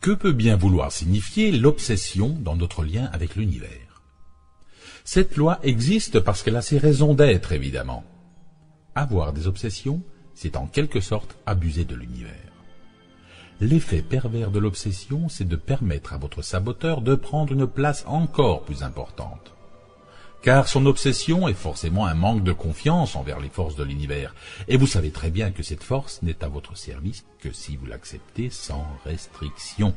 Que peut bien vouloir signifier l'obsession dans notre lien avec l'univers? Cette loi existe parce qu'elle a ses raisons d'être, évidemment. Avoir des obsessions, c'est en quelque sorte abuser de l'univers. L'effet pervers de l'obsession, c'est de permettre à votre saboteur de prendre une place encore plus importante. Car son obsession est forcément un manque de confiance envers les forces de l'univers, et vous savez très bien que cette force n'est à votre service que si vous l'acceptez sans restriction.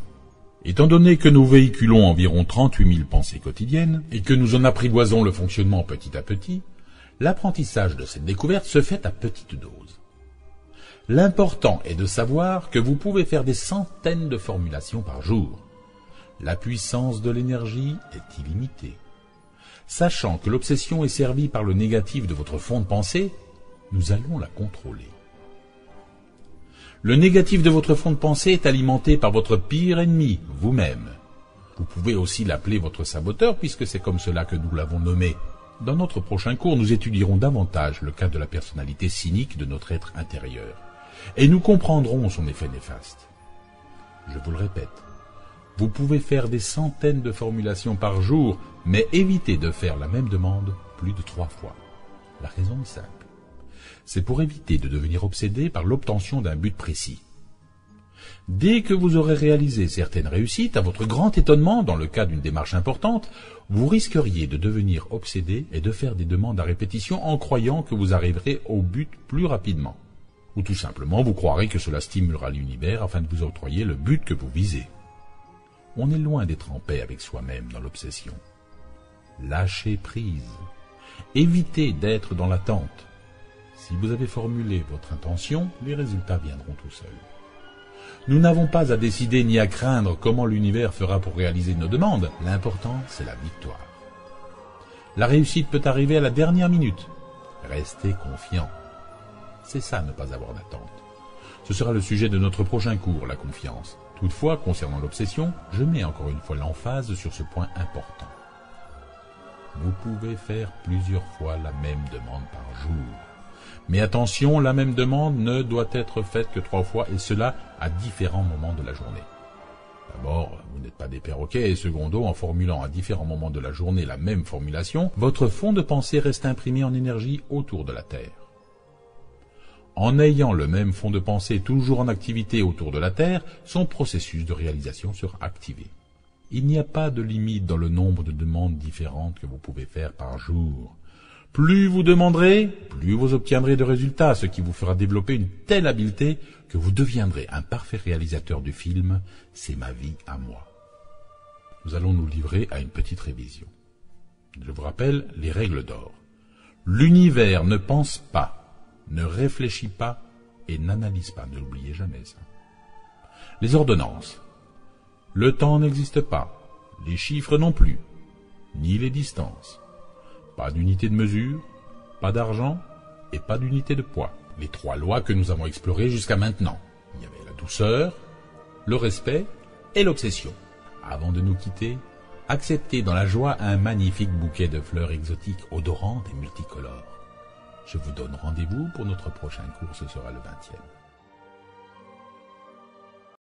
Étant donné que nous véhiculons environ 38 000 pensées quotidiennes, et que nous en apprivoisons le fonctionnement petit à petit, l'apprentissage de cette découverte se fait à petite dose. L'important est de savoir que vous pouvez faire des centaines de formulations par jour. La puissance de l'énergie est illimitée. Sachant que l'obsession est servie par le négatif de votre fond de pensée, nous allons la contrôler. Le négatif de votre fond de pensée est alimenté par votre pire ennemi, vous-même. Vous pouvez aussi l'appeler votre saboteur, puisque c'est comme cela que nous l'avons nommé. Dans notre prochain cours, nous étudierons davantage le cas de la personnalité cynique de notre être intérieur, et nous comprendrons son effet néfaste. Je vous le répète, vous pouvez faire des centaines de formulations par jour, mais évitez de faire la même demande plus de 3 fois. La raison est simple. C'est pour éviter de devenir obsédé par l'obtention d'un but précis. Dès que vous aurez réalisé certaines réussites, à votre grand étonnement, dans le cas d'une démarche importante, vous risqueriez de devenir obsédé et de faire des demandes à répétition en croyant que vous arriverez au but plus rapidement. Ou tout simplement, vous croirez que cela stimulera l'univers afin de vous octroyer le but que vous visez. On est loin d'être en paix avec soi-même dans l'obsession. Lâchez prise. Évitez d'être dans l'attente. Si vous avez formulé votre intention, les résultats viendront tout seuls. Nous n'avons pas à décider ni à craindre comment l'univers fera pour réaliser nos demandes. L'important, c'est la victoire. La réussite peut arriver à la dernière minute. Restez confiant. C'est ça, ne pas avoir d'attente. Ce sera le sujet de notre prochain cours, la confiance. Toutefois, concernant l'obsession, je mets encore une fois l'emphase sur ce point important. Vous pouvez faire plusieurs fois la même demande par jour. Mais attention, la même demande ne doit être faite que 3 fois, et cela à différents moments de la journée. D'abord, vous n'êtes pas des perroquets, et secondo, en formulant à différents moments de la journée la même formulation, votre fond de pensée reste imprimé en énergie autour de la Terre. En ayant le même fond de pensée toujours en activité autour de la Terre, son processus de réalisation sera activé. Il n'y a pas de limite dans le nombre de demandes différentes que vous pouvez faire par jour. Plus vous demanderez, plus vous obtiendrez de résultats, ce qui vous fera développer une telle habileté que vous deviendrez un parfait réalisateur du film « C'est ma vie à moi ». Nous allons nous livrer à une petite révision. Je vous rappelle les règles d'or. L'univers ne pense pas, ne réfléchit pas et n'analyse pas. Ne l'oubliez jamais, ça. Les ordonnances. Le temps n'existe pas, les chiffres non plus, ni les distances. Pas d'unité de mesure, pas d'argent et pas d'unité de poids. Les 3 lois que nous avons explorées jusqu'à maintenant. Il y avait la douceur, le respect et l'obsession. Avant de nous quitter, acceptez dans la joie un magnifique bouquet de fleurs exotiques odorantes et multicolores. Je vous donne rendez-vous pour notre prochain cours, ce sera le 20e.